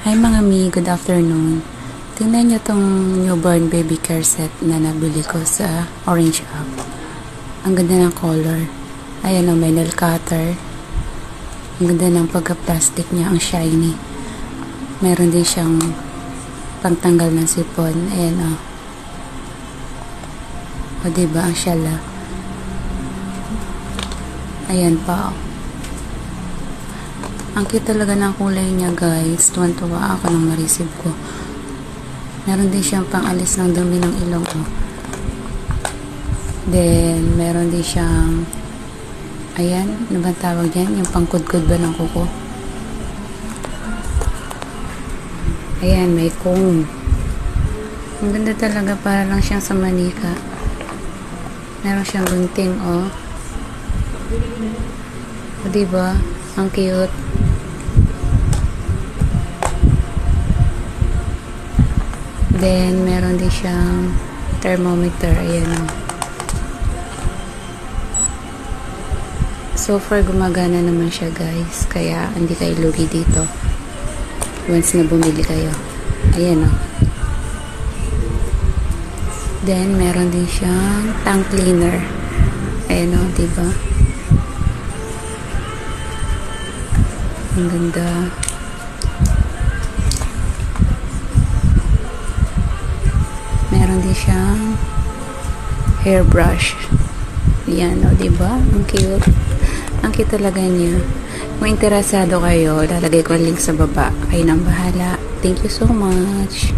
Hi mga mi, good afternoon. Tingnan nyo tong newborn baby care set na nabili ko sa Orange App. Ang ganda ng color. Ayan o, may nail cutter. Ang ganda ng pagka-plastic niya, ang shiny. Meron din siyang pangtanggal ng sipon. Ayan o. O diba, ang shala. Ayan pa o. Ang cute talaga ng kulay niya guys. Tuwan-tuwa ako nang ma-receive ko. Meron din siyang pang-alis ng dumi ng ilong ko. Then, meron din siyang ayan, ano ba tawag yan? Yung pangkudkod ba ng kuko? Ayan, may comb. Ang ganda talaga, para lang siyang sa manika. Meron siyang gunting, oh. O, diba? Ang cute. Then, meron din siyang thermometer. Ayan o. So far, gumagana naman siya guys. Kaya, hindi kayo lugi dito. Once na bumili kayo. Ayan o. Then, meron din siyang tongue cleaner. Ayan o, diba? Ang ganda. Meron din siyang hairbrush. Yan o, diba? Ang cute. Ang cute talaga niya. Kung interesado kayo, lalagay ko ang link sa baba. Kayo nang bahala. Thank you so much.